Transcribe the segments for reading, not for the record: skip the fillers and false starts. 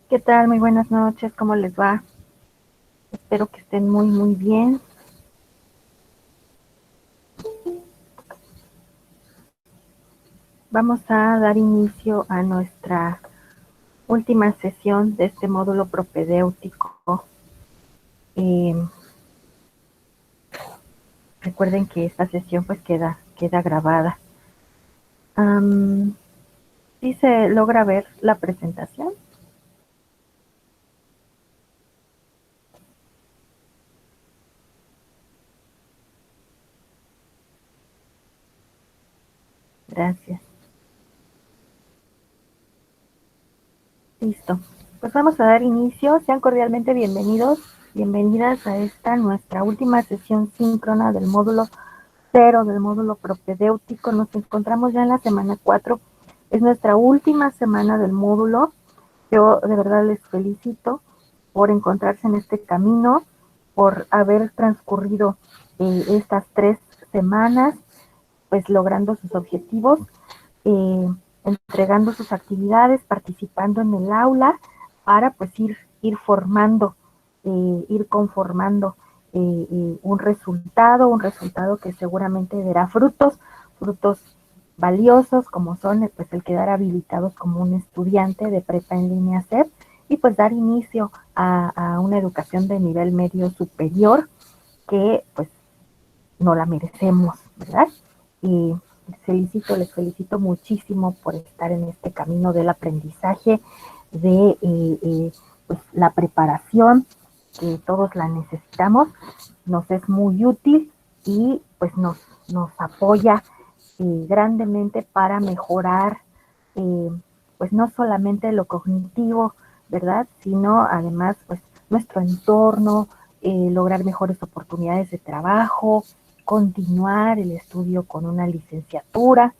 ¿Qué tal? Muy buenas noches, ¿cómo les va? Espero que estén muy bien. Vamos a dar inicio a nuestra última sesión de este módulo propedéutico. Eh, Recuerden que esta sesión pues queda grabada. ¿Sí se logra ver la presentación? Gracias. Listo. Pues vamos a dar inicio. Sean cordialmente bienvenidos, bienvenidas a esta nuestra última sesión síncrona del módulo 0 del módulo propedéutico. Nos encontramos ya en la semana 4. Es nuestra última semana del módulo. Yo de verdad les felicito por encontrarse en este camino, por haber transcurrido estas 3 semanas, pues logrando sus objetivos, eh, entregando sus actividades, participando en el aula, para pues ir formando, ir conformando un resultado que seguramente dará frutos valiosos, como son pues el quedar habilitados como un estudiante de prepa en línea SEP, y pues dar inicio a una educación de nivel medio superior que pues no la merecemos, ¿verdad? Y les felicito muchísimo por estar en este camino del aprendizaje, de pues, la preparación, que todos la necesitamos, nos es muy útil y pues nos apoya grandemente para mejorar, eh, pues no solamente lo cognitivo, ¿verdad? Sino además, pues nuestro entorno, lograr mejores oportunidades de trabajo, continuar el estudio con una licenciatura,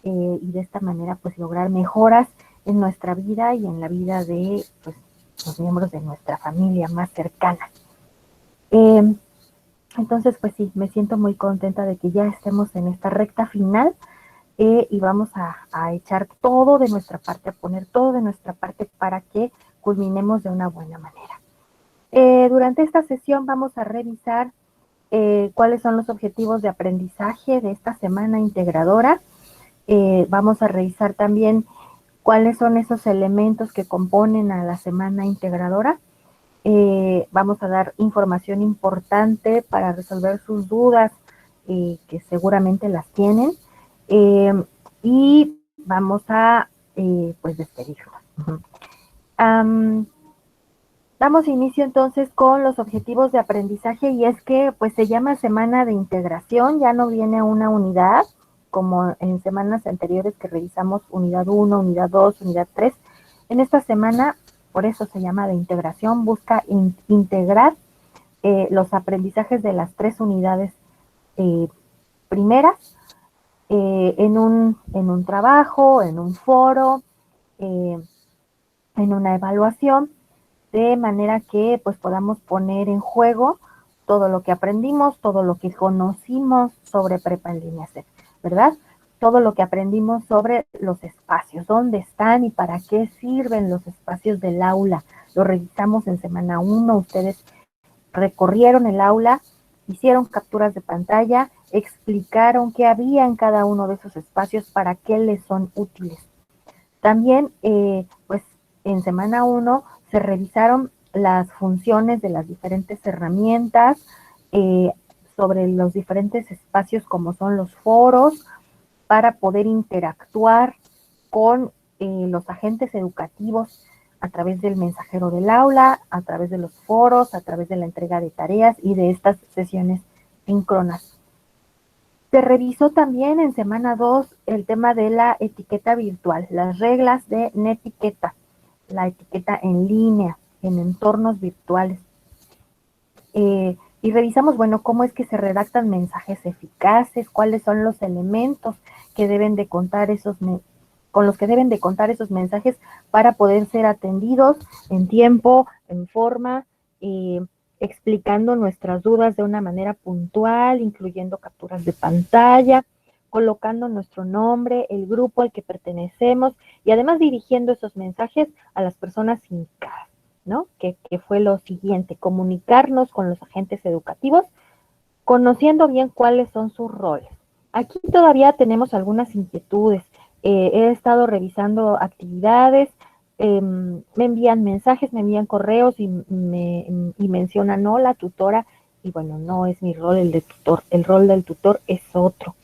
y de esta manera pues lograr mejoras en nuestra vida y en la vida de pues, los miembros de nuestra familia más cercana. Eh, entonces pues sí, me siento muy contenta de que ya estemos en esta recta final, y vamos a echar todo de nuestra parte, a poner todo de nuestra parte para que culminemos de una buena manera. Durante esta sesión vamos a revisar cuáles son los objetivos de aprendizaje de esta semana integradora. Vamos a revisar también cuáles son esos elementos que componen a la semana integradora. Vamos a dar información importante para resolver sus dudas, que seguramente las tienen, eh, y vamos a pues despedirnos. Um, Damos inicio entonces con los objetivos de aprendizaje, y es que pues se llama semana de integración, ya no viene una unidad como en semanas anteriores que revisamos unidad 1, unidad 2, unidad 3. En esta semana, por eso se llama de integración, busca integrar los aprendizajes de las 3 unidades eh, primeras, en un trabajo, en un foro, eh, en una evaluación, de manera que pues podamos poner en juego todo lo que aprendimos, todo lo que conocimos sobre prepa en línea SEP, ¿verdad? Todo lo que aprendimos sobre los espacios, dónde están y para qué sirven los espacios del aula. Lo revisamos en semana 1, ustedes recorrieron el aula, hicieron capturas de pantalla, explicaron qué había en cada uno de esos espacios, para qué les son útiles. También, pues en semana 1 se revisaron las funciones de las diferentes herramientas, eh, sobre los diferentes espacios como son los foros, para poder interactuar con los agentes educativos a través del mensajero del aula, a través de los foros, a través de la entrega de tareas y de estas sesiones síncronas. Se revisó también en semana 2 el tema de la etiqueta virtual, las reglas de netiqueta, la etiqueta en línea, en entornos virtuales. Y revisamos, bueno, cómo es que se redactan mensajes eficaces, cuáles son los elementos que deben de contar con los que deben de contar esos mensajes para poder ser atendidos en tiempo, en forma, explicando nuestras dudas de una manera puntual, incluyendo capturas de pantalla, colocando nuestro nombre, el grupo al que pertenecemos y además dirigiendo esos mensajes a las personas indicadas, ¿no? Que fue lo siguiente, comunicarnos con los agentes educativos, conociendo bien cuáles son sus roles. Aquí todavía tenemos algunas inquietudes. He estado revisando actividades, me envían mensajes, me envían correos y mencionan, no, la tutora, y bueno, no es mi rol el de tutor, el rol del tutor es otro.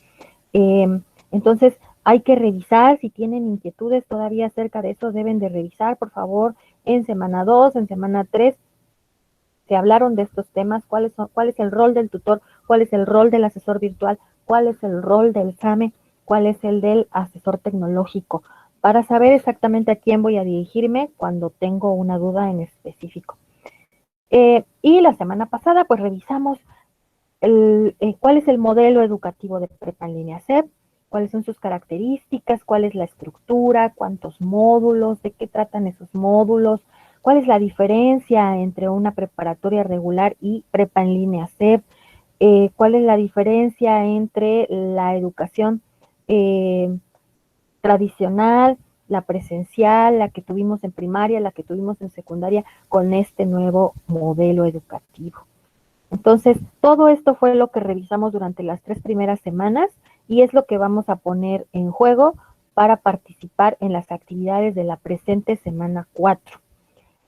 Entonces, hay que revisar, si tienen inquietudes todavía acerca de eso, deben de revisar, por favor, en semana 2, en semana 3, se hablaron de estos temas, cuál es el rol del tutor, cuál es el rol del asesor virtual, cuál es el rol del SAME, cuál es el del asesor tecnológico, para saber exactamente a quién voy a dirigirme cuando tengo una duda en específico. Y la semana pasada, pues revisamos cuál es el modelo educativo de prepa en línea SEP, cuáles son sus características, cuál es la estructura, cuántos módulos, de qué tratan esos módulos, cuál es la diferencia entre una preparatoria regular y prepa en línea SEP, cuál es la diferencia entre la educación tradicional, la presencial, la que tuvimos en primaria, la que tuvimos en secundaria, con este nuevo modelo educativo. Entonces, todo esto fue lo que revisamos durante las 3 primeras semanas y es lo que vamos a poner en juego para participar en las actividades de la presente semana 4.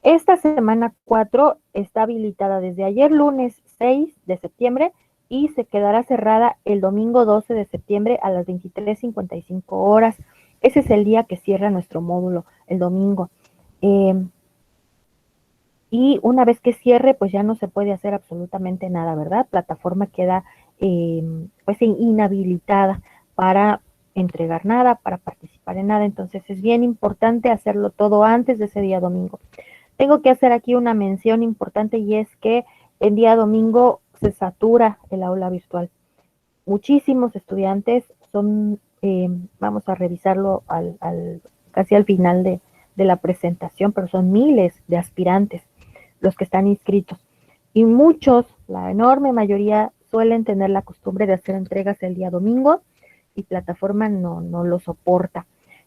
Esta semana 4 está habilitada desde ayer lunes 6 de septiembre y se quedará cerrada el domingo 12 de septiembre a las 23:55 horas. Ese es el día que cierra nuestro módulo, el domingo. Y una vez que cierre, pues ya no se puede hacer absolutamente nada, ¿verdad? Plataforma queda pues inhabilitada para entregar nada, para participar en nada. Entonces es bien importante hacerlo todo antes de ese día domingo. Tengo que hacer aquí una mención importante y es que el día domingo se satura el aula virtual. Muchísimos estudiantes son, vamos a revisarlo casi al final de la presentación, pero son miles de aspirantes los que están inscritos. Y muchos, la enorme mayoría, suelen tener la costumbre de hacer entregas el día domingo y plataforma no lo soporta.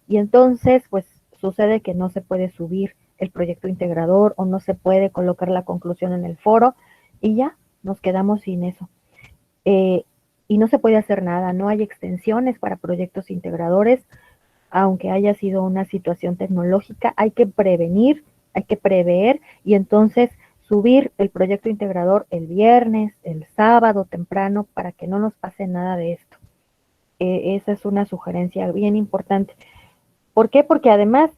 Y entonces, pues sucede que no se puede subir el proyecto integrador o no se puede colocar la conclusión en el foro y ya nos quedamos sin eso. Y no se puede hacer nada, no hay extensiones para proyectos integradores, aunque haya sido una situación tecnológica, hay que prevenir, hay que prever y entonces subir el proyecto integrador el viernes, el sábado temprano, para que no nos pase nada de esto. Esa es una sugerencia bien importante. ¿Por qué? Porque además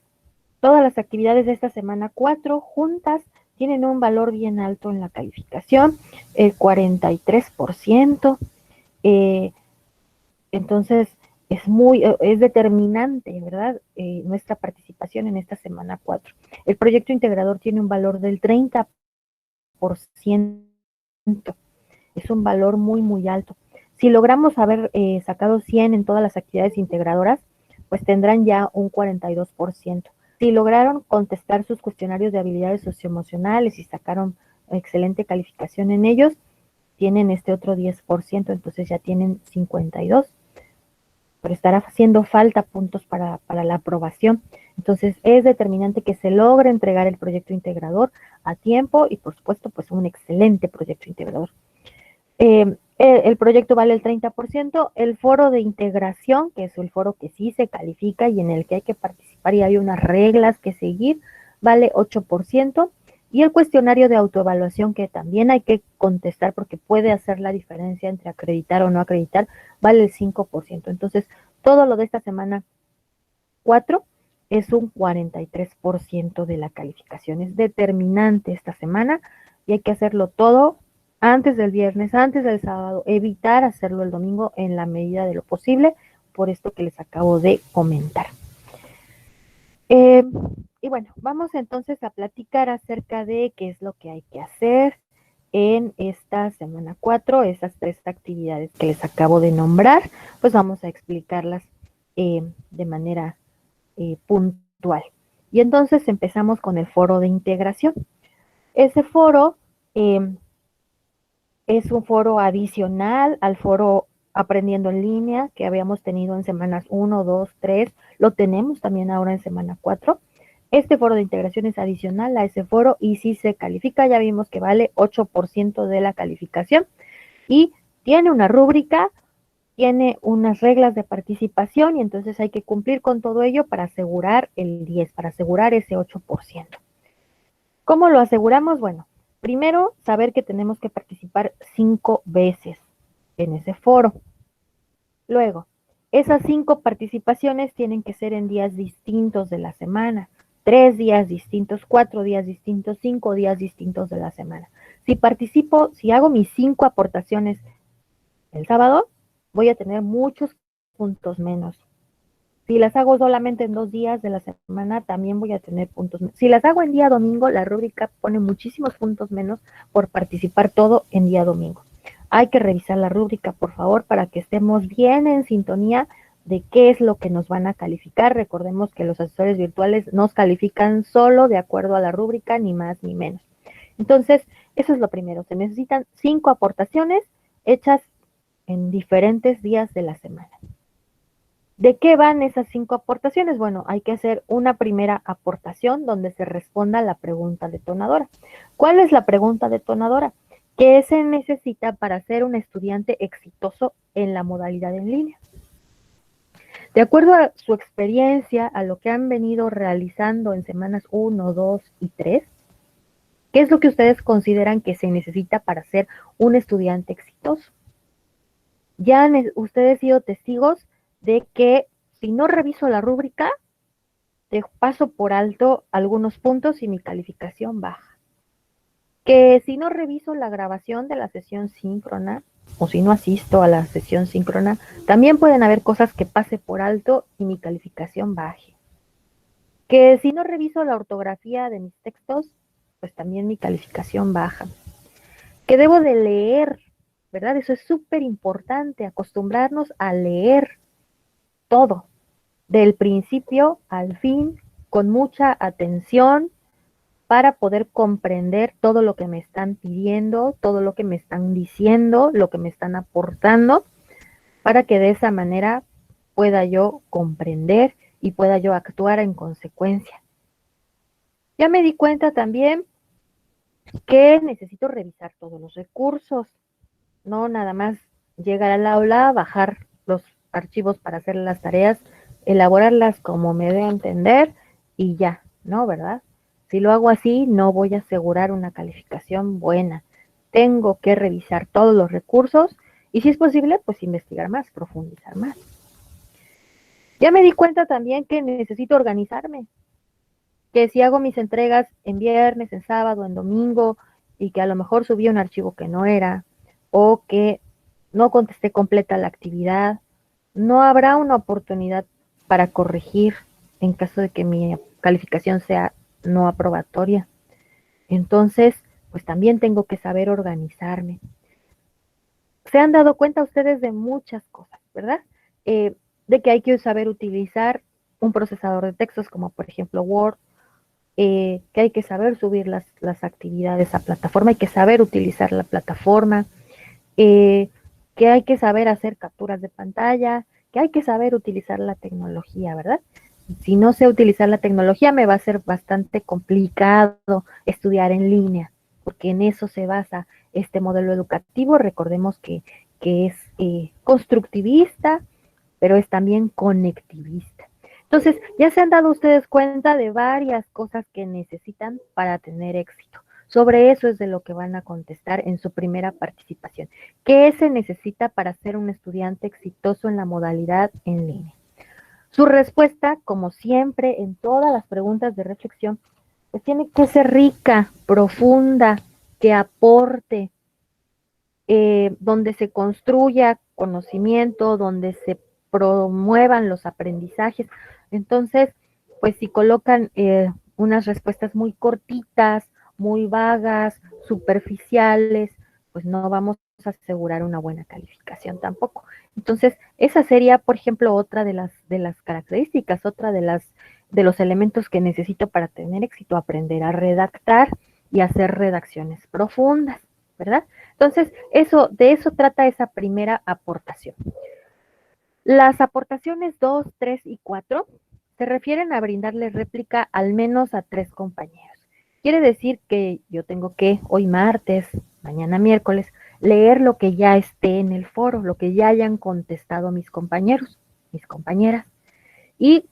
todas las actividades de esta semana 4 juntas tienen un valor bien alto en la calificación, el 43%. Entonces, es determinante, ¿verdad? Nuestra participación en esta semana 4. El proyecto integrador tiene un valor del 30%. Es un valor muy, muy alto. Si logramos haber sacado 100 en todas las actividades integradoras, pues tendrán ya un 42%. Si lograron contestar sus cuestionarios de habilidades socioemocionales y sacaron excelente calificación en ellos, tienen este otro 10%, entonces ya tienen 52%. Pero estará haciendo falta puntos para la aprobación. Entonces es determinante que se logre entregar el proyecto integrador a tiempo y por supuesto pues un excelente proyecto integrador. El proyecto vale el 30%, el foro de integración, que es el foro que sí se califica y en el que hay que participar y hay unas reglas que seguir, vale 8%, y el cuestionario de autoevaluación, que también hay que contestar porque puede hacer la diferencia entre acreditar o no acreditar, vale el 5%. Entonces, todo lo de esta semana 4 es un 43% de la calificación. Es determinante esta semana y hay que hacerlo todo antes del viernes, antes del sábado, evitar hacerlo el domingo en la medida de lo posible, por esto que les acabo de comentar. Y bueno, vamos entonces a platicar acerca de qué es lo que hay que hacer en esta semana 4, esas 3 actividades que les acabo de nombrar, pues vamos a explicarlas de manera puntual. Y entonces empezamos con el foro de integración. Ese foro es un foro adicional al foro aprendiendo en línea, que habíamos tenido en semanas 1, 2, 3, lo tenemos también ahora en semana 4. Este foro de integración es adicional a ese foro y si se califica, ya vimos que vale 8% de la calificación y tiene una rúbrica, tiene unas reglas de participación y entonces hay que cumplir con todo ello para asegurar el 10, para asegurar ese 8%. ¿Cómo lo aseguramos? Bueno, primero saber que tenemos que participar 5 veces en ese foro. Luego, esas 5 participaciones tienen que ser en días distintos de la semana. 3 días distintos, 4 días distintos, 5 días distintos de la semana. Si hago mis 5 aportaciones el sábado, voy a tener muchos puntos menos. Si las hago solamente en 2 días de la semana, también voy a tener puntos menos. Si las hago en día domingo, la rúbrica pone muchísimos puntos menos por participar todo en día domingo. Hay que revisar la rúbrica, por favor, para que estemos bien en sintonía de qué es lo que nos van a calificar. Recordemos que los asesores virtuales nos califican solo de acuerdo a la rúbrica, ni más ni menos. Entonces, eso es lo primero. Se necesitan 5 aportaciones hechas en diferentes días de la semana. ¿De qué van esas 5 aportaciones? Bueno, hay que hacer una primera aportación donde se responda la pregunta detonadora. ¿Cuál es la pregunta detonadora? ¿Qué se necesita para ser un estudiante exitoso en la modalidad en línea? De acuerdo a su experiencia, a lo que han venido realizando en semanas 1, 2 y 3, ¿qué es lo que ustedes consideran que se necesita para ser un estudiante exitoso? Ya han ustedes sido testigos de que si no reviso la rúbrica, te paso por alto algunos puntos y mi calificación baja. Que si no reviso la grabación de la sesión síncrona o si no asisto a la sesión síncrona, también pueden haber cosas que pase por alto y mi calificación baje. Que si no reviso la ortografía de mis textos, pues también mi calificación baja. Que debo de leer, ¿verdad? Eso es súper importante, acostumbrarnos a leer todo, del principio al fin, con mucha atención para poder comprender todo lo que me están pidiendo, todo lo que me están diciendo, lo que me están aportando, para que de esa manera pueda yo comprender y pueda yo actuar en consecuencia. Ya me di cuenta también que necesito revisar todos los recursos, no nada más llegar al aula, bajar los archivos para hacer las tareas, elaborarlas como me dé a entender y ya, ¿no? ¿Verdad? Si lo hago así, no voy a asegurar una calificación buena. Tengo que revisar todos los recursos y si es posible, pues investigar más, profundizar más. Ya me di cuenta también que necesito organizarme, que si hago mis entregas en viernes, en sábado, en domingo y que a lo mejor subí un archivo que no era o que no contesté completa la actividad, no habrá una oportunidad para corregir en caso de que mi calificación sea no aprobatoria. Entonces, pues también tengo que saber organizarme. Se han dado cuenta ustedes de muchas cosas, ¿verdad? De que hay que saber utilizar un procesador de textos como por ejemplo Word, que hay que saber subir las actividades a plataforma, hay que saber utilizar la plataforma, que hay que saber hacer capturas de pantalla, que hay que saber utilizar la tecnología, ¿verdad? Si no sé utilizar la tecnología, me va a ser bastante complicado estudiar en línea, porque en eso se basa este modelo educativo. Recordemos que es constructivista, pero es también conectivista. Entonces, ya se han dado ustedes cuenta de varias cosas que necesitan para tener éxito. Sobre eso es de lo que van a contestar en su primera participación. ¿Qué se necesita para ser un estudiante exitoso en la modalidad en línea? Su respuesta, como siempre en todas las preguntas de reflexión, pues tiene que ser rica, profunda, que aporte, donde se construya conocimiento, donde se promuevan los aprendizajes. Entonces, pues si colocan unas respuestas muy cortitas, muy vagas, superficiales, pues no vamos a asegurar una buena calificación tampoco. Entonces, esa sería, por ejemplo, otra de las características, otra de los elementos que necesito para tener éxito, aprender a redactar y hacer redacciones profundas. ¿verdad? Entonces, de eso trata esa primera aportación. Las aportaciones 2, 3 y 4 se refieren a brindarle réplica al menos a 3 compañeros. Quiere decir que yo tengo que, hoy martes, mañana miércoles, leer lo que ya esté en el foro, lo que ya hayan contestado mis compañeros, mis compañeras, y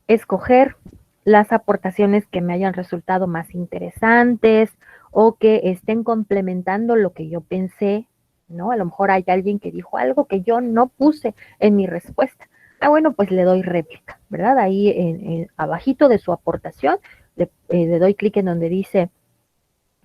escoger las aportaciones que me hayan resultado más interesantes o que estén complementando lo que yo pensé, ¿no? A lo mejor hay alguien que dijo algo que yo no puse en mi respuesta. Bueno, pues le doy réplica, ¿verdad? Ahí abajito de su aportación le doy clic en donde dice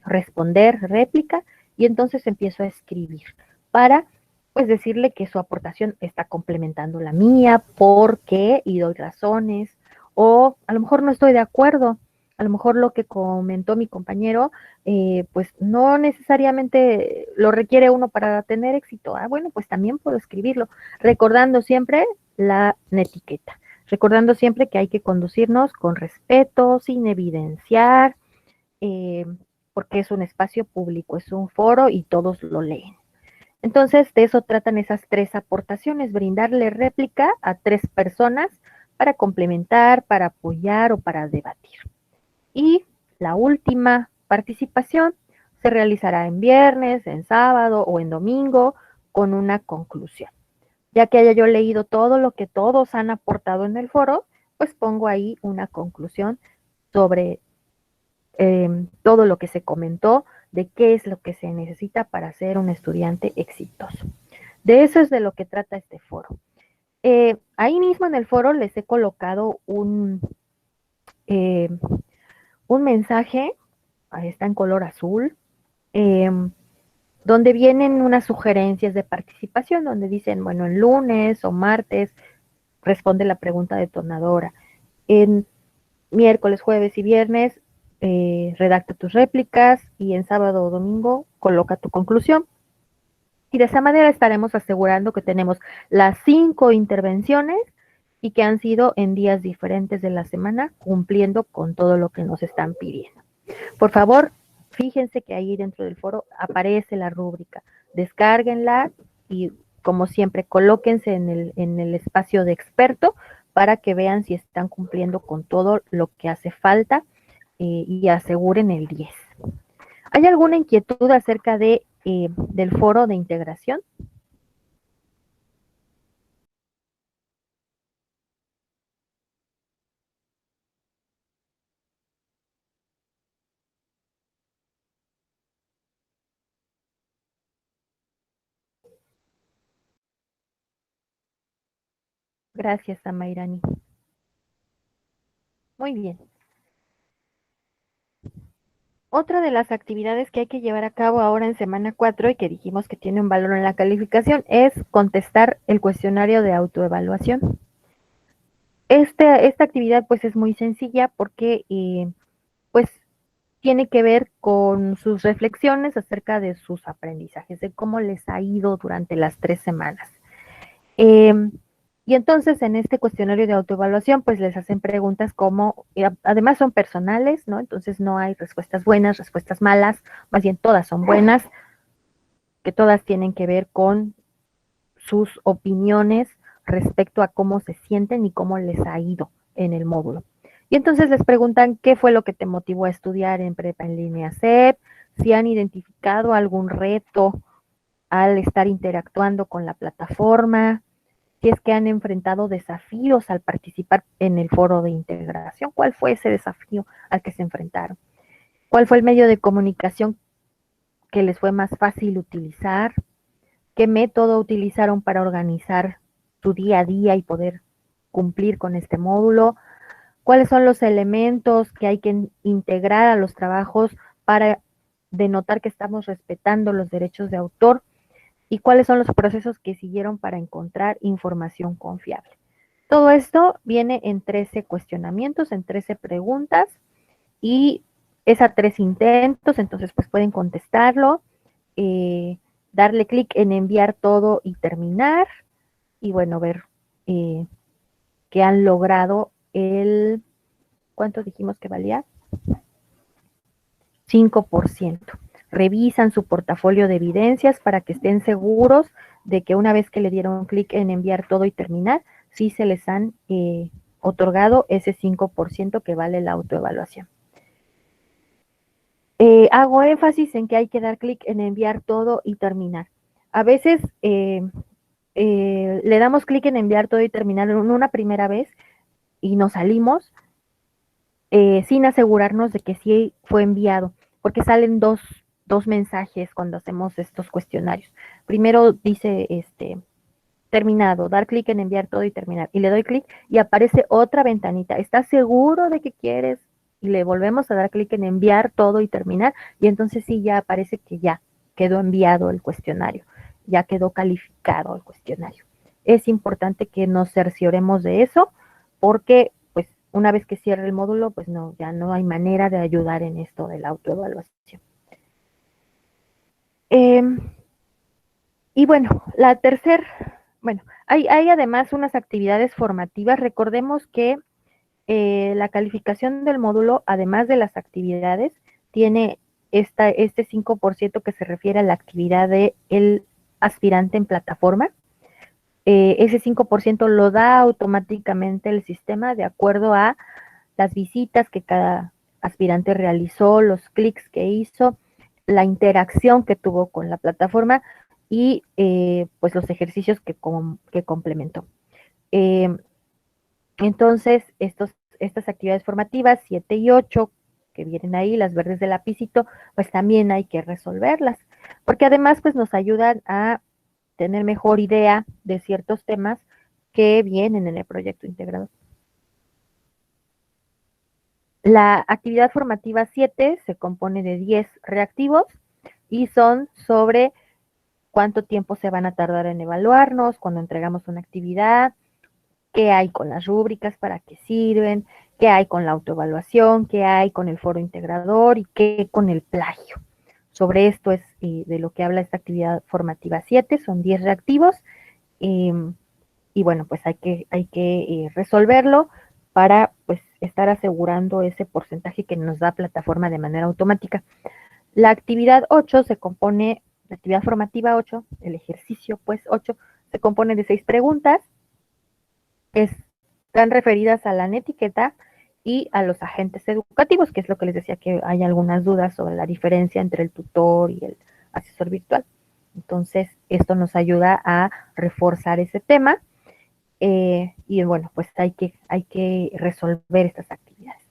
responder réplica y entonces empiezo a escribir para pues decirle que su aportación está complementando la mía, por qué y doy razones, o a lo mejor no estoy de acuerdo, a lo mejor lo que comentó mi compañero, pues no necesariamente lo requiere uno para tener éxito. Bueno, pues también puedo escribirlo, recordando siempre la etiqueta, recordando siempre que hay que conducirnos con respeto, sin evidenciar, eh, porque es un espacio público, es un foro y todos lo leen. Entonces, de eso tratan esas 3 aportaciones, brindarle réplica a 3 personas para complementar, para apoyar o para debatir. Y la última participación se realizará en viernes, en sábado o en domingo con una conclusión. Ya que haya yo leído todo lo que todos han aportado en el foro, pues pongo ahí una conclusión sobre todo lo que se comentó, de qué es lo que se necesita para ser un estudiante exitoso. De eso es de lo que trata este foro. Ahí mismo en el foro les he colocado eh, un mensaje, ahí está en color azul, eh, donde vienen unas sugerencias de participación, donde dicen, bueno, en lunes o martes responde la pregunta detonadora. En miércoles, jueves y viernes, redacta tus réplicas y en sábado o domingo coloca tu conclusión. Y de esa manera estaremos asegurando que tenemos las 5 intervenciones y que han sido en días diferentes de la semana, cumpliendo con todo lo que nos están pidiendo. Por favor, fíjense que ahí dentro del foro aparece la rúbrica. Descárguenla y, como siempre, colóquense en el espacio de experto para que vean si están cumpliendo con todo lo que hace falta y aseguren el 10. ¿Hay alguna inquietud acerca del foro de integración? Gracias, Amairani. Muy bien. Otra de las actividades que hay que llevar a cabo ahora en semana 4 y que dijimos que tiene un valor en la calificación es contestar el cuestionario de autoevaluación. Esta actividad pues es muy sencilla porque pues tiene que ver con sus reflexiones acerca de sus aprendizajes, de cómo les ha ido durante las 3 semanas. Eh, y entonces en este cuestionario de autoevaluación, pues les hacen preguntas como, además son personales, ¿no? Entonces no hay respuestas buenas, respuestas malas, más bien todas son buenas, que todas tienen que ver con sus opiniones respecto a cómo se sienten y cómo les ha ido en el módulo. Y entonces les preguntan qué fue lo que te motivó a estudiar en Prepa en Línea CEP, si han identificado algún reto al estar interactuando con la plataforma, si es que han enfrentado desafíos al participar en el foro de integración, cuál fue ese desafío al que se enfrentaron, cuál fue el medio de comunicación que les fue más fácil utilizar, qué método utilizaron para organizar su día a día y poder cumplir con este módulo, cuáles son los elementos que hay que integrar a los trabajos para denotar que estamos respetando los derechos de autor y cuáles son los procesos que siguieron para encontrar información confiable. Todo esto viene en 13 cuestionamientos, en 13 preguntas y es a 3 intentos, entonces pues pueden contestarlo, darle clic en enviar todo y terminar y bueno, ver eh, que han logrado ¿cuánto dijimos que valía? 5%. revisan su portafolio de evidencias para que estén seguros de que una vez que le dieron clic en enviar todo y terminar, sí se les han otorgado ese 5% que vale la autoevaluación. Hago énfasis en que hay que dar clic en enviar todo y terminar. A veces le damos clic en enviar todo y terminar en una primera vez y nos salimos sin asegurarnos de que sí fue enviado, porque salen dos mensajes cuando hacemos estos cuestionarios. Primero dice terminado, dar clic en enviar todo y terminar. Y le doy clic y aparece otra ventanita. ¿Estás seguro de que quieres? Y le volvemos a dar clic en enviar todo y terminar. Y entonces sí ya aparece que ya quedó enviado el cuestionario, ya quedó calificado el cuestionario. Es importante que nos cercioremos de eso porque pues una vez que cierre el módulo, pues no, ya no hay manera de ayudar en esto de la autoevaluación. Y bueno, hay además unas actividades formativas. Recordemos que la calificación del módulo, además de las actividades, tiene este 5% que se refiere a la actividad del aspirante en plataforma. Ese 5% lo da automáticamente el sistema de acuerdo a las visitas que cada aspirante realizó, los clics que hizo, la interacción que tuvo con la plataforma y pues los ejercicios que complementó. Entonces, estas actividades formativas 7 y 8 que vienen ahí, las verdes de lapicito, pues también hay que resolverlas, porque además pues nos ayudan a tener mejor idea de ciertos temas que vienen en el proyecto integrador. La actividad formativa 7 se compone de 10 reactivos y son sobre cuánto tiempo se van a tardar en evaluarnos cuando entregamos una actividad, qué hay con las rúbricas, para qué sirven, qué hay con la autoevaluación, qué hay con el foro integrador y qué con el plagio. Sobre esto es de lo que habla esta actividad formativa 7, son 10 reactivos y bueno, pues hay que resolverlo para pues estar asegurando ese porcentaje que nos da plataforma de manera automática. La actividad 8 se compone, la actividad formativa 8, el ejercicio pues 8, se compone de 6 preguntas que están referidas a la netiqueta y a los agentes educativos, que es lo que les decía que hay algunas dudas sobre la diferencia entre el tutor y el asesor virtual. Entonces, esto nos ayuda a reforzar ese tema y bueno, pues hay que resolver estas actividades.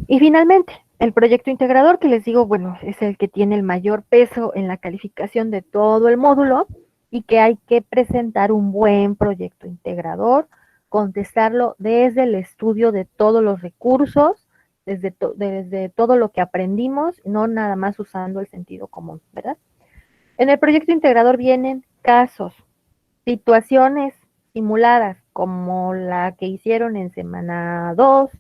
Y finalmente, el proyecto integrador, que les digo, bueno, es el que tiene el mayor peso en la calificación de todo el módulo y que hay que presentar un buen proyecto integrador, contestarlo desde el estudio de todos los recursos, desde todo lo que aprendimos, no nada más usando el sentido común, ¿verdad? En el proyecto integrador vienen casos, situaciones simuladas, como la que hicieron en semana 2,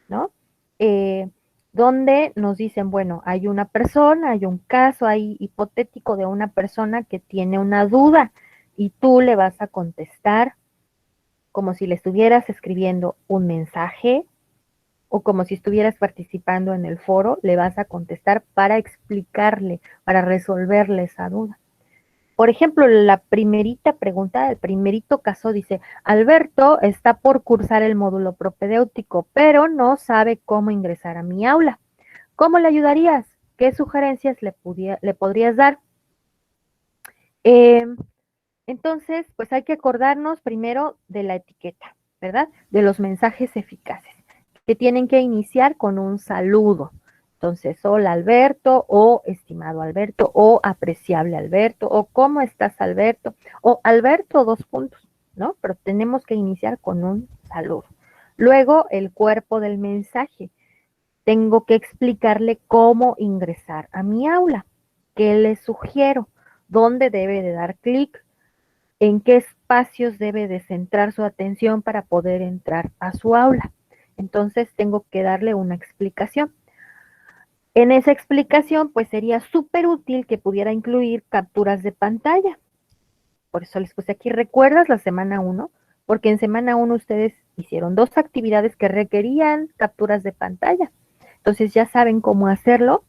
¿no? Eh, donde nos dicen, bueno, hay una persona, hay un caso ahí hipotético de una persona que tiene una duda y tú le vas a contestar como si le estuvieras escribiendo un mensaje o como si estuvieras participando en el foro, le vas a contestar para explicarle, para resolverle esa duda. Por ejemplo, la primerita pregunta, el primerito caso dice, Alberto está por cursar el módulo propedéutico, pero no sabe cómo ingresar a mi aula. ¿Cómo le ayudarías? ¿Qué sugerencias le podrías dar? Eh, entonces, pues hay que acordarnos primero de la etiqueta, ¿verdad? De los mensajes eficaces, que tienen que iniciar con un saludo. Entonces, hola Alberto, o estimado Alberto, o apreciable Alberto, o ¿cómo estás Alberto? O Alberto, dos puntos, ¿no? Pero tenemos que iniciar con un saludo. Luego, el cuerpo del mensaje. Tengo que explicarle cómo ingresar a mi aula, qué le sugiero, dónde debe de dar clic, en qué espacios debe de centrar su atención para poder entrar a su aula. Entonces tengo que darle una explicación. En esa explicación, pues sería súper útil que pudiera incluir capturas de pantalla. Por eso les puse aquí, ¿recuerdas la semana 1? Porque en semana 1 ustedes hicieron 2 actividades que requerían capturas de pantalla. Entonces ya saben cómo hacerlo.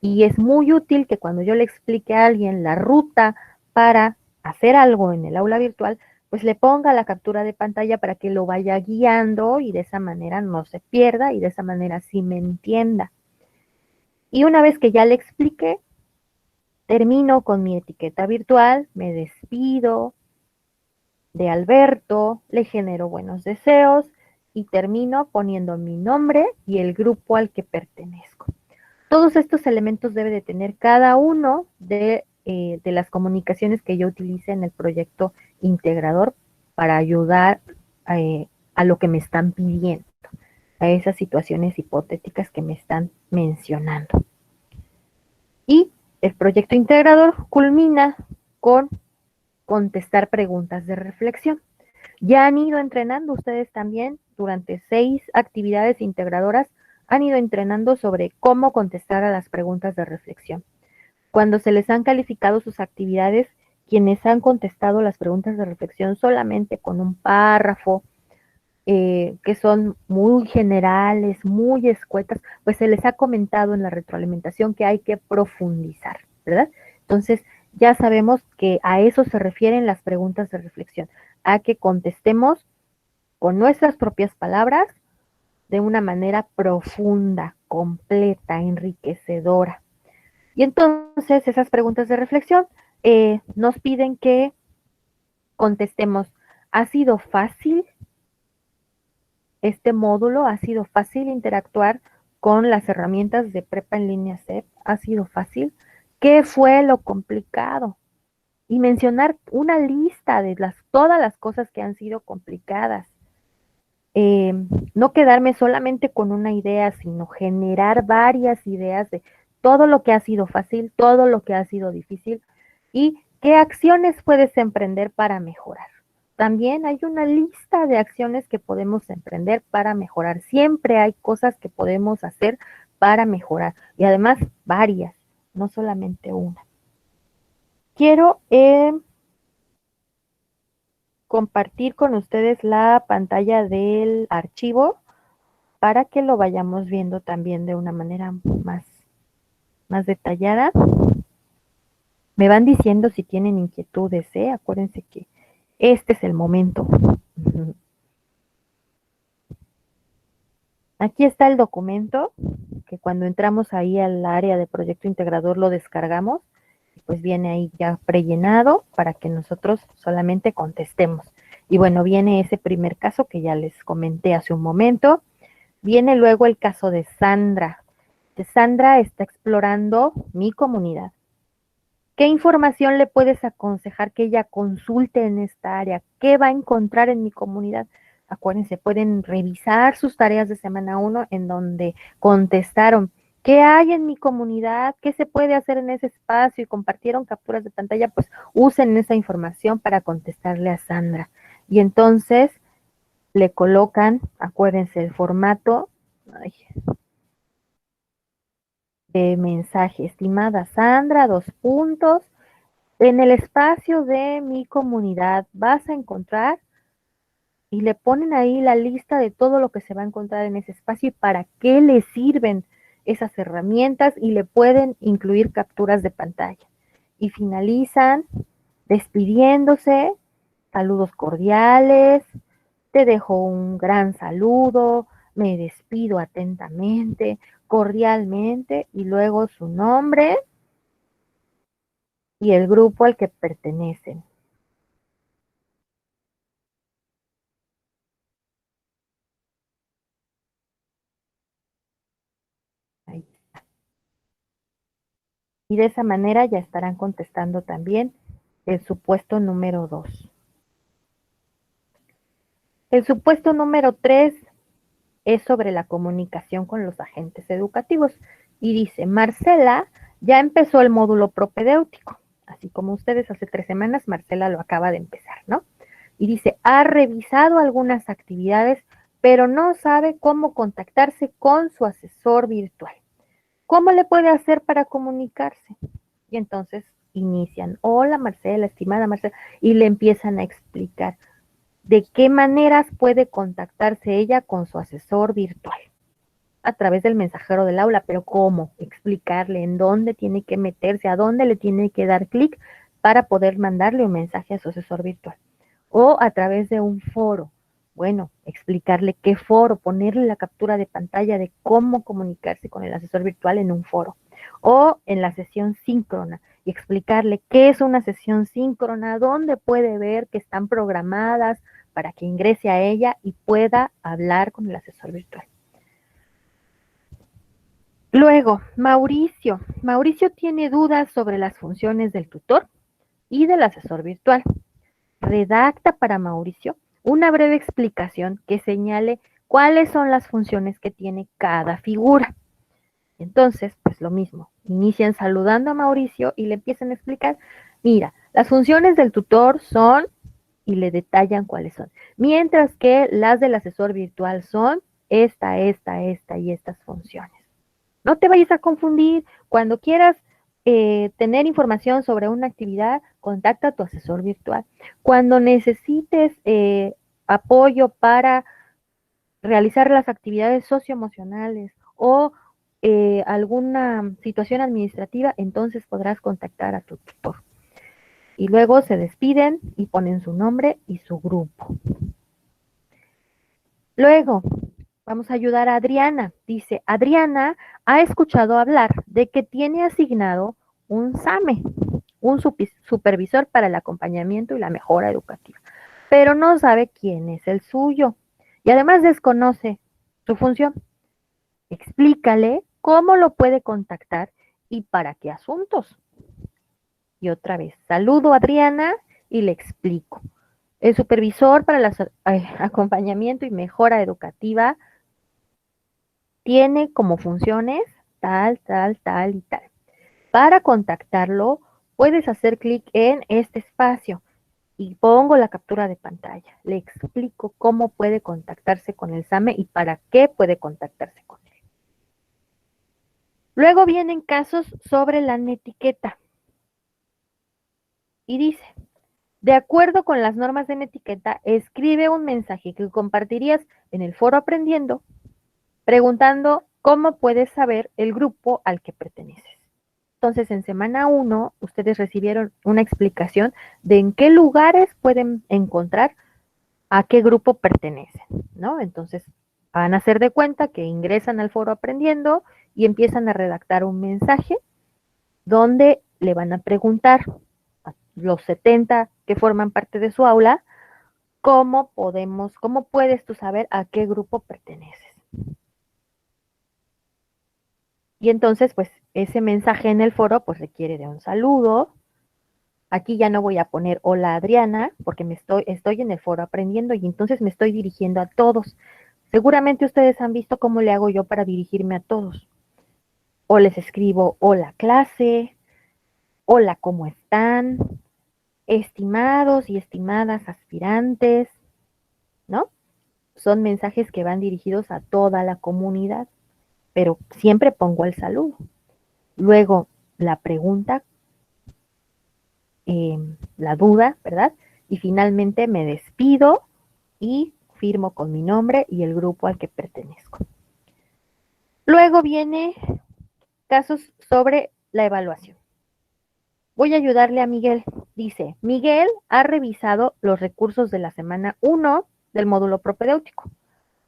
Y es muy útil que cuando yo le explique a alguien la ruta para hacer algo en el aula virtual, pues le ponga la captura de pantalla para que lo vaya guiando y de esa manera no se pierda y de esa manera sí me entienda. Y una vez que ya le expliqué, termino con mi etiqueta virtual, me despido de Alberto, le genero buenos deseos y termino poniendo mi nombre y el grupo al que pertenezco. Todos estos elementos debe de tener cada uno de las comunicaciones que yo utilice en el proyecto integrador para ayudar a lo que me están pidiendo, a esas situaciones hipotéticas que me están mencionando. Y el proyecto integrador culmina con contestar preguntas de reflexión. Ya han ido entrenando ustedes también durante 6 actividades integradoras, han ido entrenando sobre cómo contestar a las preguntas de reflexión. Cuando se les han calificado sus actividades, quienes han contestado las preguntas de reflexión solamente con un párrafo, que son muy generales, muy escuetas, pues se les ha comentado en la retroalimentación que hay que profundizar, ¿verdad? Entonces, ya sabemos que a eso se refieren las preguntas de reflexión, a que contestemos con nuestras propias palabras de una manera profunda, completa, enriquecedora. Y entonces esas preguntas de reflexión nos piden que contestemos, ¿ha sido fácil este módulo? ¿Ha sido fácil interactuar con las herramientas de Prepa en línea CEP? ¿Ha sido fácil? ¿Qué fue lo complicado? Y mencionar una lista de todas las cosas que han sido complicadas. Eh, no quedarme solamente con una idea, sino generar varias ideas de todo lo que ha sido fácil, todo lo que ha sido difícil y qué acciones puedes emprender para mejorar. También hay una lista de acciones que podemos emprender para mejorar. Siempre hay cosas que podemos hacer para mejorar y además varias, no solamente una. Quiero compartir con ustedes la pantalla del archivo para que lo vayamos viendo también de una manera más detallada. Me van diciendo si tienen inquietudes, ¿eh? Acuérdense que este es el momento. Aquí está el documento, que cuando entramos ahí al área de proyecto integrador lo descargamos, pues viene ahí ya prellenado para que nosotros solamente contestemos. Y bueno, viene ese primer caso que ya les comenté hace un momento. Viene luego el caso de Sandra. Sandra está explorando mi comunidad. ¿Qué información le puedes aconsejar que ella consulte en esta área? ¿Qué va a encontrar en mi comunidad? Acuérdense, pueden revisar sus tareas de semana 1 en donde contestaron qué hay en mi comunidad, qué se puede hacer en ese espacio y compartieron capturas de pantalla, pues usen esa información para contestarle a Sandra. Y entonces le colocan, acuérdense, el formato, ay, de mensaje. Estimada Sandra, 2 puntos. En el espacio de mi comunidad vas a encontrar y le ponen ahí la lista de todo lo que se va a encontrar en ese espacio y para qué le sirven esas herramientas y le pueden incluir capturas de pantalla. Y finalizan despidiéndose, saludos cordiales, te dejo un gran saludo, me despido atentamente, cordialmente y luego su nombre y el grupo al que pertenecen. Ahí. Y de esa manera ya estarán contestando también el supuesto número 2. El supuesto número 3 es sobre la comunicación con los agentes educativos. Y dice, Marcela ya empezó el módulo propedéutico. Así como ustedes hace 3 semanas, Marcela lo acaba de empezar, ¿no? Y dice, ha revisado algunas actividades, pero no sabe cómo contactarse con su asesor virtual. ¿Cómo le puede hacer para comunicarse? Y entonces inician, hola Marcela, estimada Marcela, y le empiezan a explicar de qué maneras puede contactarse ella con su asesor virtual. a través del mensajero del aula, pero ¿cómo? Explicarle en dónde tiene que meterse, a dónde le tiene que dar clic para poder mandarle un mensaje a su asesor virtual. O a través de un foro. Bueno, explicarle qué foro, ponerle la captura de pantalla de cómo comunicarse con el asesor virtual en un foro. O en la sesión síncrona y explicarle qué es una sesión síncrona, dónde puede ver que están programadas para que ingrese a ella y pueda hablar con el asesor virtual. Luego, Mauricio. Mauricio tiene dudas sobre las funciones del tutor y del asesor virtual. Redacta para Mauricio una breve explicación que señale cuáles son las funciones que tiene cada figura. Entonces, pues lo mismo, inician saludando a Mauricio y le empiezan a explicar, mira, las funciones del tutor son, y le detallan cuáles son, mientras que las del asesor virtual son esta y estas funciones. No te vayas a confundir, cuando quieras tener información sobre una actividad, contacta a tu asesor virtual. Cuando necesites apoyo para realizar las actividades socioemocionales o alguna situación administrativa, entonces podrás contactar a tu tutor. Y luego se despiden y ponen su nombre y su grupo. Luego, vamos a ayudar a Adriana. Dice, Adriana ha escuchado hablar de que tiene asignado un SAME, un supervisor para el acompañamiento y la mejora educativa, pero no sabe quién es el suyo y además desconoce su función. Explícale cómo lo puede contactar y para qué asuntos. Y otra vez, saludo a Adriana y le explico. El supervisor para el acompañamiento y mejora educativa tiene como funciones tal y tal. Para contactarlo, puedes hacer clic en este espacio y pongo la captura de pantalla. Le explico cómo puede contactarse con el SAME y para qué puede contactarse con él. Luego vienen casos sobre la netiqueta. Y dice, de acuerdo con las normas de netiqueta, escribe un mensaje que compartirías en el foro Aprendiendo, preguntando cómo puedes saber el grupo al que perteneces. Entonces, en semana 1, ustedes recibieron una explicación de en qué lugares pueden encontrar a qué grupo pertenecen, ¿no? Entonces, van a hacer de cuenta que ingresan al foro Aprendiendo y empiezan a redactar un mensaje donde le van a preguntar a los 70 que forman parte de su aula, cómo puedes tú saber a qué grupo perteneces. Y entonces, pues, ese mensaje en el foro, pues, requiere de un saludo. Aquí ya no voy a poner hola Adriana, porque estoy en el foro aprendiendo y entonces me estoy dirigiendo a todos. Seguramente ustedes han visto cómo le hago yo para dirigirme a todos. O les escribo hola clase, hola ¿cómo están? Estimados y estimadas aspirantes, ¿no? Son mensajes que van dirigidos a toda la comunidad, pero siempre pongo el saludo. Luego la pregunta, la duda, ¿verdad? Y finalmente me despido y firmo con mi nombre y el grupo al que pertenezco. Luego viene casos sobre la evaluación. Voy a ayudarle a Miguel. Dice, Miguel ha revisado los recursos de la semana 1 del módulo propedéutico.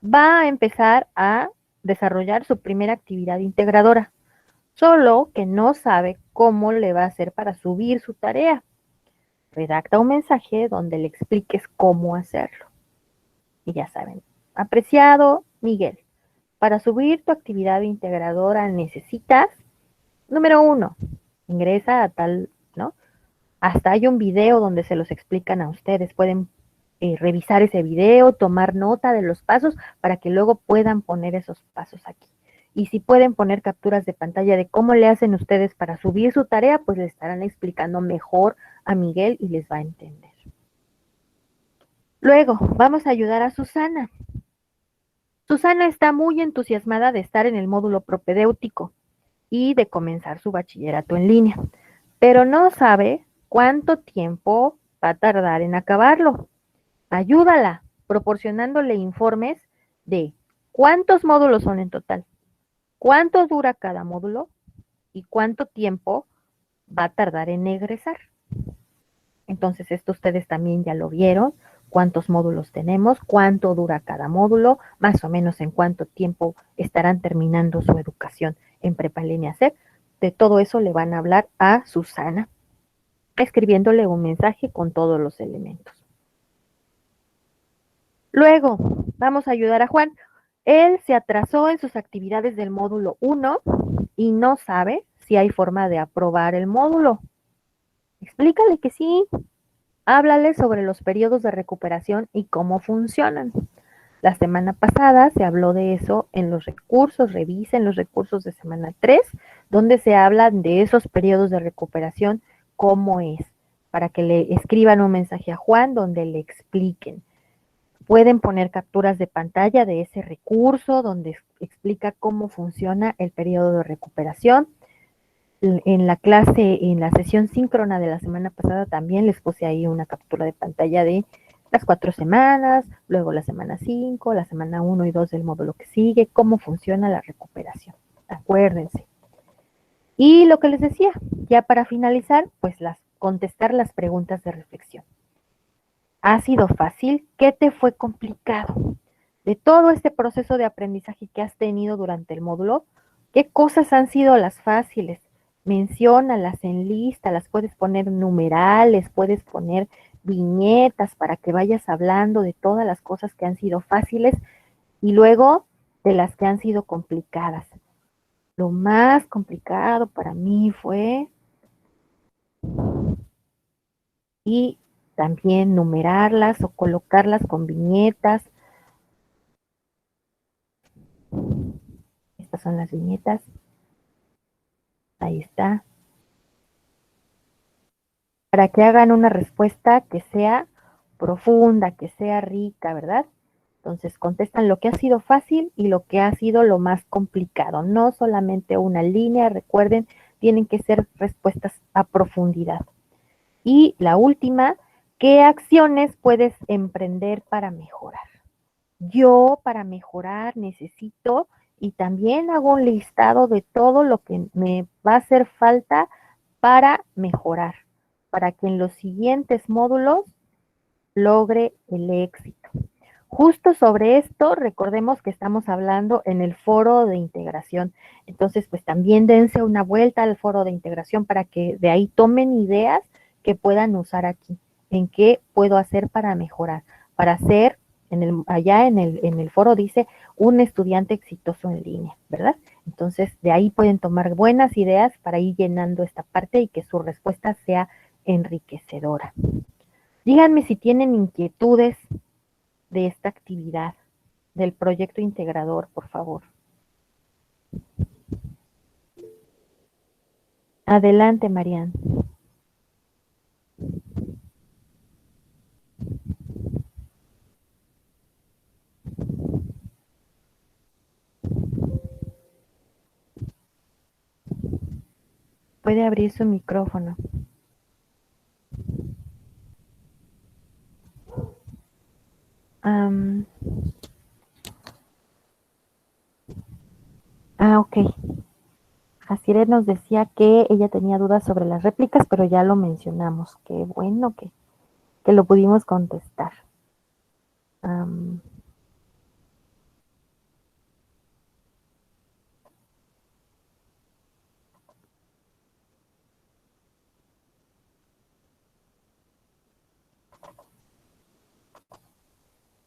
Va a empezar a desarrollar su primera actividad integradora, solo que no sabe cómo le va a hacer para subir su tarea. Redacta un mensaje donde le expliques cómo hacerlo. Y ya saben, apreciado Miguel, para subir tu actividad integradora necesitas, número 1, ingresa a tal, ¿no? Hasta hay un video donde se los explican a ustedes, pueden revisar ese video, tomar nota de los pasos para que luego puedan poner esos pasos aquí. Y si pueden poner capturas de pantalla de cómo le hacen ustedes para subir su tarea, pues le estarán explicando mejor a Miguel y les va a entender. Luego, vamos a ayudar a Susana. Susana está muy entusiasmada de estar en el módulo propedéutico y de comenzar su bachillerato en línea, pero no sabe cuánto tiempo va a tardar en acabarlo. Ayúdala proporcionándole informes de cuántos módulos son en total, cuánto dura cada módulo y cuánto tiempo va a tardar en egresar. Entonces, esto ustedes también ya lo vieron, cuántos módulos tenemos, cuánto dura cada módulo, más o menos en cuánto tiempo estarán terminando su educación en Prepa en Línea C. De todo eso le van a hablar a Susana, escribiéndole un mensaje con todos los elementos. Luego, vamos a ayudar a Juan. Él se atrasó en sus actividades del módulo 1 y no sabe si hay forma de aprobar el módulo. Explícale que sí. Háblale sobre los periodos de recuperación y cómo funcionan. La semana pasada se habló de eso en los recursos, revisen los recursos de semana 3, donde se hablan de esos periodos de recuperación, cómo es, para que le escriban un mensaje a Juan donde le expliquen. Pueden poner capturas de pantalla de ese recurso donde explica cómo funciona el periodo de recuperación. En la clase, en la sesión síncrona de la semana pasada también les puse ahí una captura de pantalla de las 4 semanas, luego la semana 5, la semana 1 y 2 del módulo que sigue, cómo funciona la recuperación. Acuérdense. Y lo que les decía, ya para finalizar, pues contestar las preguntas de reflexión. ¿Ha sido fácil? ¿Qué te fue complicado? De todo este proceso de aprendizaje que has tenido durante el módulo, ¿qué cosas han sido las fáciles? Menciónalas en lista, las puedes poner numerales, puedes poner viñetas para que vayas hablando de todas las cosas que han sido fáciles y luego de las que han sido complicadas. Lo más complicado para mí fue y también numerarlas o colocarlas con viñetas. Estas son las viñetas. Ahí está. Para que hagan una respuesta que sea profunda, que sea rica, ¿verdad? Entonces contestan lo que ha sido fácil y lo que ha sido lo más complicado. No solamente una línea, recuerden, tienen que ser respuestas a profundidad. Y la última, ¿qué acciones puedes emprender para mejorar? Yo para mejorar necesito y también hago un listado de todo lo que me va a hacer falta para mejorar, para que en los siguientes módulos logre el éxito. Justo sobre esto, recordemos que estamos hablando en el foro de integración. Entonces, pues también dense una vuelta al foro de integración para que de ahí tomen ideas que puedan usar aquí. ¿En qué puedo hacer para mejorar? Para ser, allá en el foro dice, un estudiante exitoso en línea, ¿verdad? Entonces, de ahí pueden tomar buenas ideas para ir llenando esta parte y que su respuesta sea enriquecedora. Díganme si tienen inquietudes de esta actividad, del proyecto integrador, por favor. Adelante, Marian. Puede abrir su micrófono. Ok. Jasiret nos decía que ella tenía dudas sobre las réplicas, pero ya lo mencionamos. Qué bueno que lo pudimos contestar.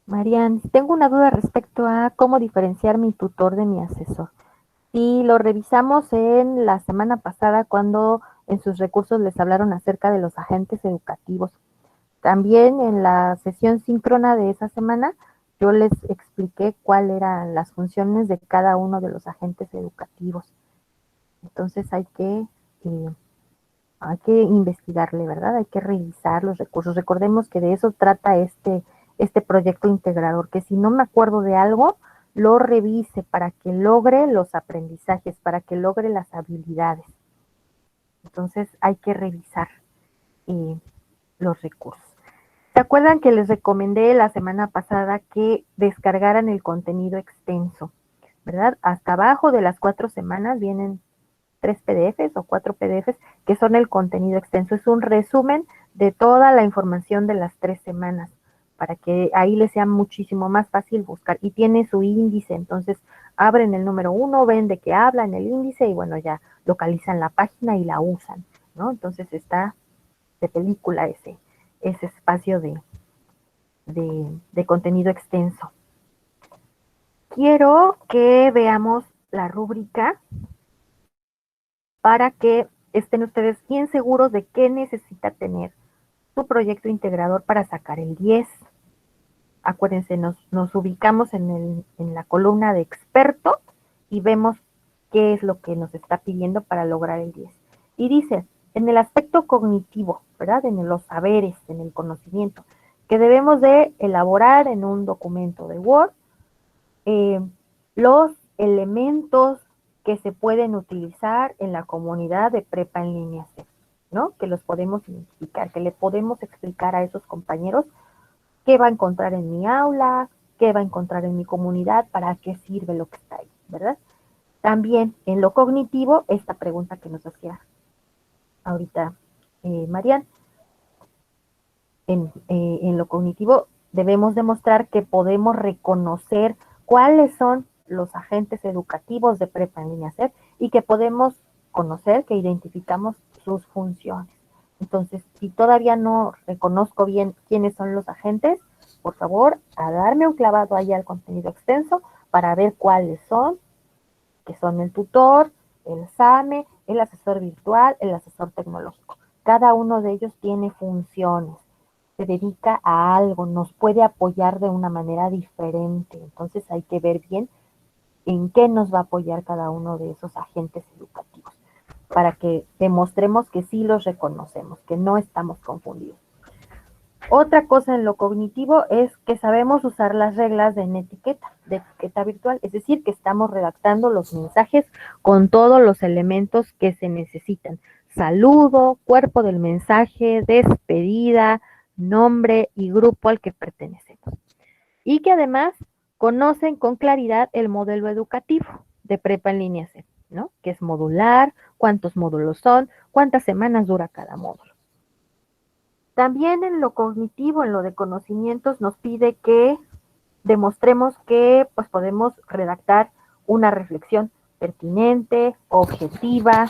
Marian, tengo una duda respecto a cómo diferenciar mi tutor de mi asesor. Sí, lo revisamos en la semana pasada cuando en sus recursos les hablaron acerca de los agentes educativos. También en la sesión síncrona de esa semana yo les expliqué cuáles eran las funciones de cada uno de los agentes educativos. Entonces hay que investigarle, ¿verdad? Hay que revisar los recursos. Recordemos que de eso trata este proyecto integrador, que si no me acuerdo de algo, lo revise para que logre los aprendizajes, para que logre las habilidades. Entonces hay que revisar los recursos. ¿Se acuerdan que les recomendé la semana pasada que descargaran el contenido extenso? ¿verdad? Hasta abajo de las 4 semanas vienen 3 PDFs o 4 PDFs que son el contenido extenso. Es un resumen de toda la información de las 3 semanas para que ahí les sea muchísimo más fácil buscar. Y tiene su índice, entonces abren el número 1, ven de qué habla en el índice y bueno, ya localizan la página y la usan, ¿no? Entonces está de película ese espacio de contenido extenso. Quiero que veamos la rúbrica para que estén ustedes bien seguros de qué necesita tener su proyecto integrador para sacar el 10. Acuérdense, nos ubicamos en la columna de experto y vemos qué es lo que nos está pidiendo para lograr el 10. Y dice, en el aspecto cognitivo, ¿verdad? En los saberes, en el conocimiento, que debemos de elaborar en un documento de Word eh, los elementos que se pueden utilizar en la comunidad de prepa en línea C, ¿no? Que los podemos identificar, que le podemos explicar a esos compañeros qué va a encontrar en mi aula, qué va a encontrar en mi comunidad, para qué sirve lo que está ahí, ¿verdad? También en lo cognitivo, esta pregunta que nos hacía ahorita Marian, en lo cognitivo debemos demostrar que podemos reconocer cuáles son los agentes educativos de prepa en línea C y que podemos conocer, que identificamos sus funciones. Entonces, si todavía no reconozco bien quiénes son los agentes, por favor, a darme un clavado ahí al contenido extenso para ver cuáles son, que son el tutor, el SAME, el asesor virtual, el asesor tecnológico. Cada uno de ellos tiene funciones, se dedica a algo, nos puede apoyar de una manera diferente. Entonces hay que ver bien en qué nos va a apoyar cada uno de esos agentes educativos para que demostremos que sí los reconocemos, que no estamos confundidos. Otra cosa en lo cognitivo es que sabemos usar las reglas de etiqueta virtual, es decir, que estamos redactando los mensajes con todos los elementos que se necesitan. Saludo, cuerpo del mensaje, despedida, nombre y grupo al que pertenecemos. Y que además conocen con claridad el modelo educativo de prepa en línea C, ¿no? Que es modular, cuántos módulos son, cuántas semanas dura cada módulo. También en lo cognitivo, en lo de conocimientos, nos pide que demostremos que pues, podemos redactar una reflexión pertinente, objetiva,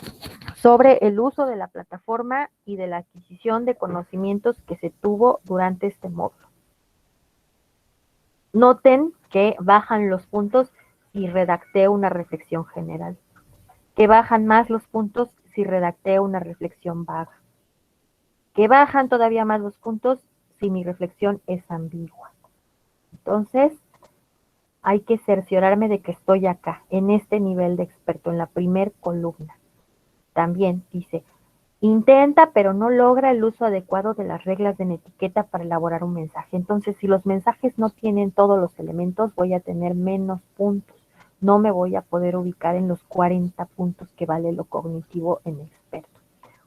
sobre el uso de la plataforma y de la adquisición de conocimientos que se tuvo durante este módulo. Noten que bajan los puntos si redacté una reflexión general, que bajan más los puntos si redacté una reflexión vaga, que bajan todavía más los puntos si mi reflexión es ambigua. Entonces, hay que cerciorarme de que estoy acá, en este nivel de experto, en la primer columna. También dice, intenta pero no logra el uso adecuado de las reglas de etiqueta para elaborar un mensaje. Entonces, si los mensajes no tienen todos los elementos, voy a tener menos puntos. No me voy a poder ubicar en los 40 puntos que vale lo cognitivo en experto.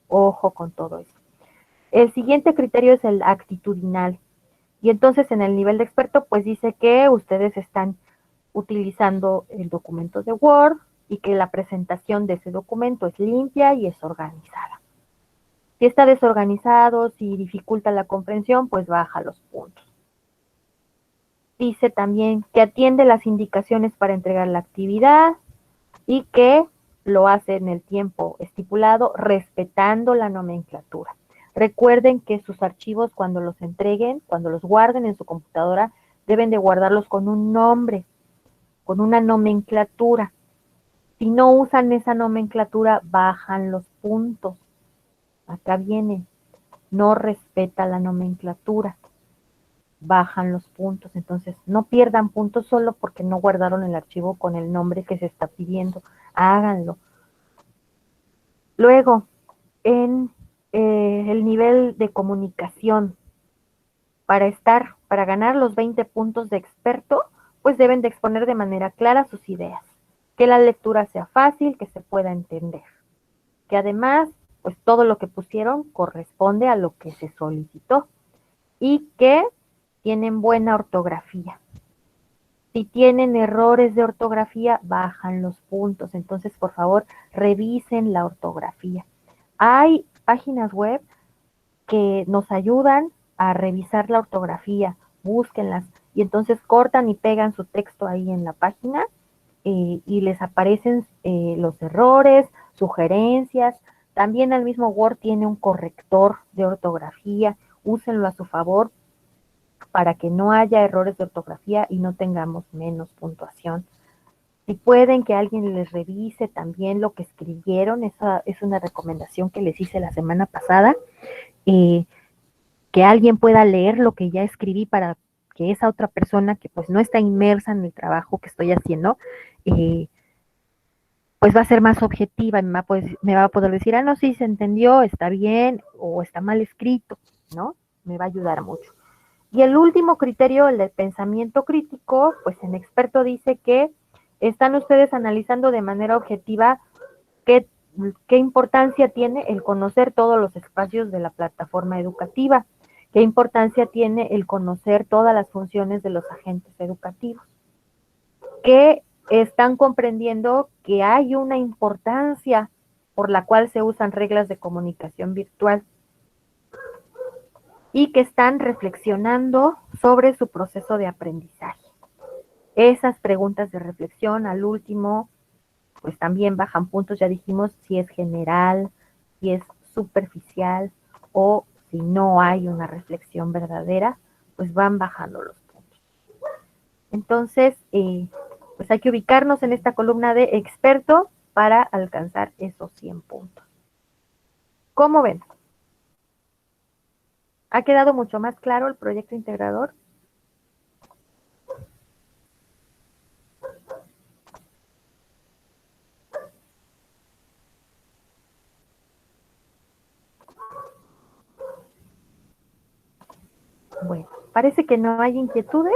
Ojo con todo eso. El siguiente criterio es el actitudinal. Y entonces en el nivel de experto, pues dice que ustedes están utilizando el documento de Word y que la presentación de ese documento es limpia y es organizada. Si está desorganizado, si dificulta la comprensión, pues baja los puntos. Dice también que atiende las indicaciones para entregar la actividad y que lo hace en el tiempo estipulado, respetando la nomenclatura. Recuerden que sus archivos cuando los entreguen, cuando los guarden en su computadora, deben de guardarlos con un nombre, con una nomenclatura. Si no usan esa nomenclatura, bajan los puntos. Acá viene, no respeta la nomenclatura, bajan los puntos. Entonces, no pierdan puntos solo porque no guardaron el archivo con el nombre que se está pidiendo. Háganlo. Luego, en el nivel de comunicación, para ganar los 20 puntos de experto, pues deben de exponer de manera clara sus ideas, que la lectura sea fácil, que se pueda entender, que además, pues todo lo que pusieron corresponde a lo que se solicitó y que tienen buena ortografía. Si tienen errores de ortografía, bajan los puntos. Entonces, por favor, revisen la ortografía. Hay páginas web que nos ayudan a revisar la ortografía, búsquenlas y entonces cortan y pegan su texto ahí en la página y les aparecen los errores, sugerencias. También el mismo Word tiene un corrector de ortografía, úsenlo a su favor para que no haya errores de ortografía y no tengamos menos puntuación. Si pueden que alguien les revise también lo que escribieron, esa es una recomendación que les hice la semana pasada. Eh, que alguien pueda leer lo que ya escribí para que esa otra persona que pues no está inmersa en el trabajo que estoy haciendo, eh, pues va a ser más objetiva y me va a poder decir, no, sí, se entendió, está bien o está mal escrito, ¿no? Me va a ayudar mucho. Y el último criterio, el del pensamiento crítico, pues en experto dice que están ustedes analizando de manera objetiva qué, qué importancia tiene el conocer todos los espacios de la plataforma educativa, qué importancia tiene el conocer todas las funciones de los agentes educativos, que están comprendiendo que hay una importancia por la cual se usan reglas de comunicación virtual y que están reflexionando sobre su proceso de aprendizaje. Esas preguntas de reflexión al último, pues también bajan puntos, ya dijimos si es general, si es superficial o si no hay una reflexión verdadera, pues van bajando los puntos. Entonces, pues hay que ubicarnos en esta columna de experto para alcanzar esos 100 puntos. ¿Cómo ven? ¿Ha quedado mucho más claro el proyecto integrador? Bueno, parece que no hay inquietudes.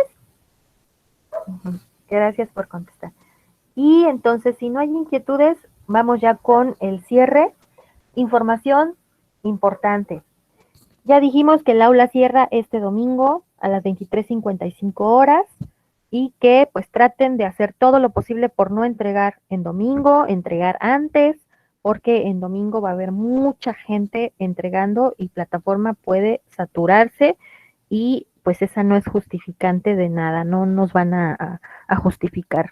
Gracias por contestar. Y entonces, si no hay inquietudes, vamos ya con el cierre. Información importante. Ya dijimos que el aula cierra este domingo a las 23:55 y que pues traten de hacer todo lo posible por no entregar en domingo, entregar antes, porque en domingo va a haber mucha gente entregando y plataforma puede saturarse y pues esa no es justificante de nada, no nos van a justificar.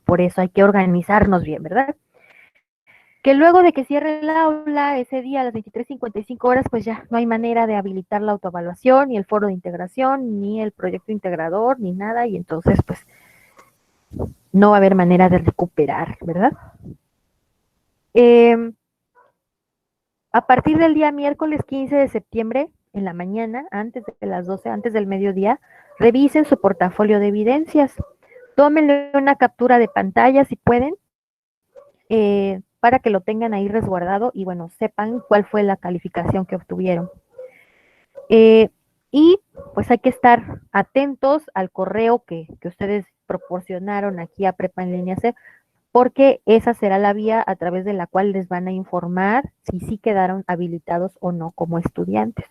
Por eso hay que organizarnos bien, ¿verdad? Que luego de que cierre el aula ese día a las 23:55, pues ya no hay manera de habilitar la autoevaluación, ni el foro de integración, ni el proyecto integrador, ni nada, y entonces pues no va a haber manera de recuperar, ¿verdad? Eh, a partir del día miércoles 15 de septiembre, en la mañana, antes de las 12, antes del mediodía, revisen su portafolio de evidencias. Tómenle una captura de pantalla si pueden, para que lo tengan ahí resguardado y bueno, sepan cuál fue la calificación que obtuvieron. Eh, y pues hay que estar atentos al correo que ustedes proporcionaron aquí a Prepa en Línea C, porque esa será la vía a través de la cual les van a informar si sí quedaron habilitados o no como estudiantes.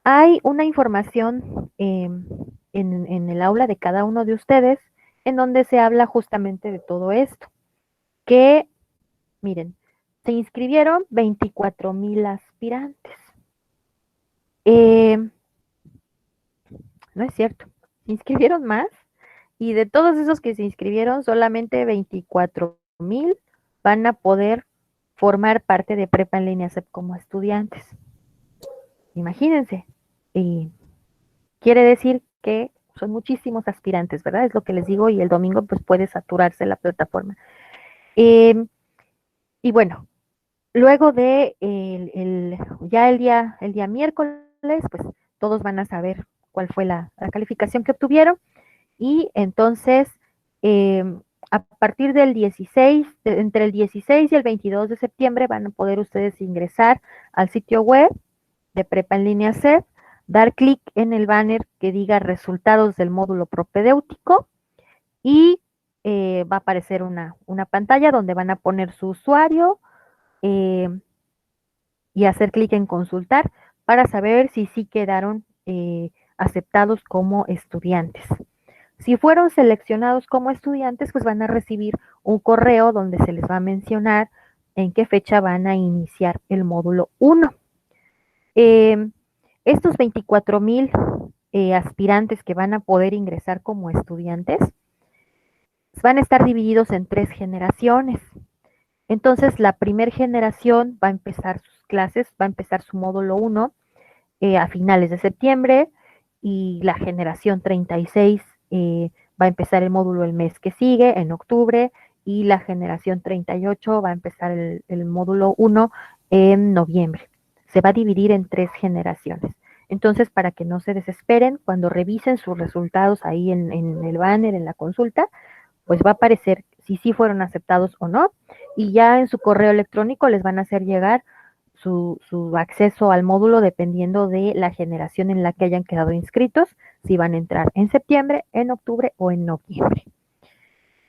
Hay una información en el aula de cada uno de ustedes en donde se habla justamente de todo esto, que miren, se inscribieron 24,000 aspirantes. Eh, no es cierto, se inscribieron más y de todos esos que se inscribieron, solamente 24,000 van a poder formar parte de Prepa en Línea CEP como estudiantes. Imagínense. Y quiere decir que son muchísimos aspirantes, ¿verdad? Es lo que les digo y el domingo pues puede saturarse la plataforma. Eh, y bueno, luego de ya el día miércoles, pues todos van a saber cuál fue la calificación que obtuvieron y entonces eh, a partir del 16, entre el 16 y el 22 de septiembre van a poder ustedes ingresar al sitio web de Prepa en Línea C, dar clic en el banner que diga resultados del módulo propedéutico y va a aparecer una pantalla donde van a poner su usuario, eh, y hacer clic en consultar para saber si sí quedaron aceptados como estudiantes. Si fueron seleccionados como estudiantes, pues van a recibir un correo donde se les va a mencionar en qué fecha van a iniciar el módulo 1. Estos 24,000 aspirantes que van a poder ingresar como estudiantes van a estar divididos en 3 generaciones. Entonces, la primera generación va a empezar sus clases, va a empezar su módulo 1 a finales de septiembre y la generación 36 va a empezar el módulo el mes que sigue, en octubre, y la generación 38 va a empezar el módulo 1 en noviembre. Se va a dividir en 3 generaciones. Entonces, para que no se desesperen, cuando revisen sus resultados ahí en el banner, en la consulta, pues va a aparecer si sí fueron aceptados o no, y ya en su correo electrónico les van a hacer llegar su acceso al módulo dependiendo de la generación en la que hayan quedado inscritos, si van a entrar en septiembre, en octubre o en noviembre.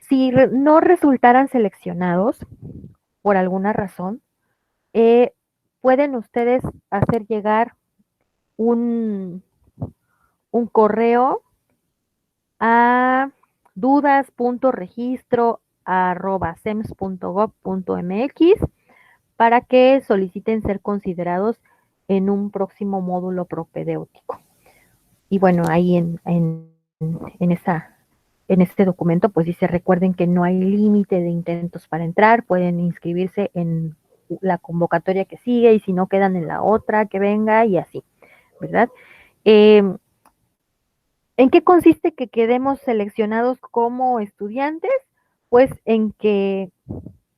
Si no resultaran seleccionados por alguna razón, pueden ustedes hacer llegar un, un correo a dudas.registro@sems.gov.mx para que soliciten ser considerados en un próximo módulo propedéutico. Y bueno, ahí en, esa, en este documento pues dice, recuerden que no hay límite de intentos para entrar, pueden inscribirse en la convocatoria que sigue y si no quedan en la otra que venga y así, ¿verdad? Eh, ¿En qué consiste que quedemos seleccionados como estudiantes? Pues en que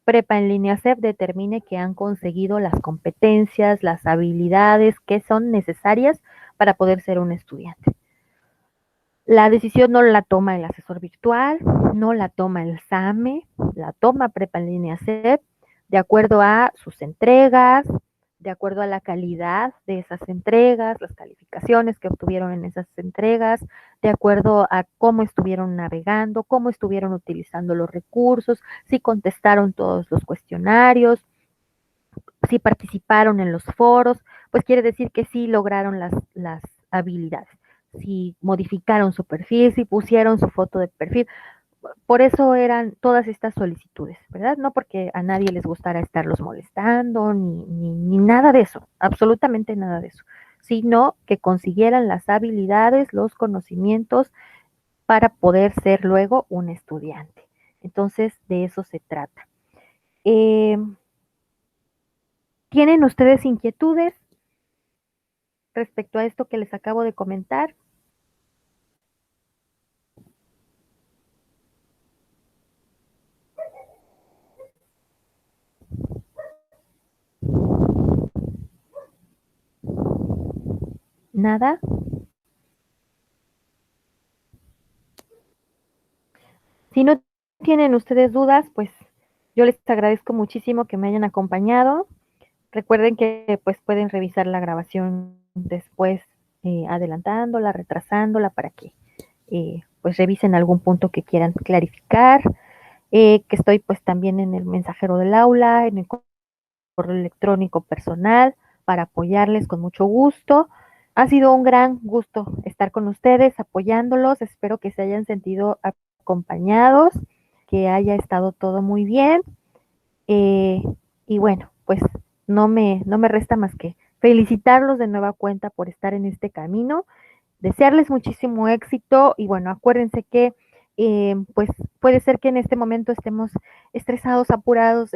Prepa en línea CEP determine que han conseguido las competencias, las habilidades que son necesarias para poder ser un estudiante. La decisión no la toma el asesor virtual, no la toma el SAME, la toma Prepa en línea CEP de acuerdo a sus entregas, de acuerdo a la calidad de esas entregas, las calificaciones que obtuvieron en esas entregas, de acuerdo a cómo estuvieron navegando, cómo estuvieron utilizando los recursos, si contestaron todos los cuestionarios, si participaron en los foros, pues quiere decir que sí lograron las habilidades. Si modificaron su perfil, si pusieron su foto de perfil, por eso eran todas estas solicitudes, ¿verdad? No porque a nadie les gustara estarlos molestando, ni nada de eso, absolutamente nada de eso, sino que consiguieran las habilidades, los conocimientos para poder ser luego un estudiante. Entonces, de eso se trata. ¿Tienen ustedes inquietudes respecto a esto que les acabo de comentar? ¿Nada? Si no tienen ustedes dudas, pues yo les agradezco muchísimo que me hayan acompañado. Recuerden que pues pueden revisar la grabación después, adelantándola, retrasándola para que pues revisen algún punto que quieran clarificar. Que estoy pues también en el mensajero del aula, en el correo electrónico personal para apoyarles con mucho gusto. Ha sido un gran gusto estar con ustedes, apoyándolos. Espero que se hayan sentido acompañados, que haya estado todo muy bien. Eh, y bueno, pues no me resta más que felicitarlos de nueva cuenta por estar en este camino, desearles muchísimo éxito y bueno, acuérdense que pues puede ser que en este momento estemos estresados, apurados,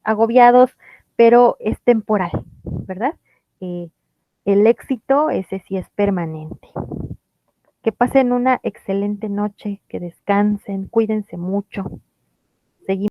agobiados, pero es temporal, ¿verdad? Eh, el éxito, ese sí es permanente. Que pasen una excelente noche, que descansen, cuídense mucho.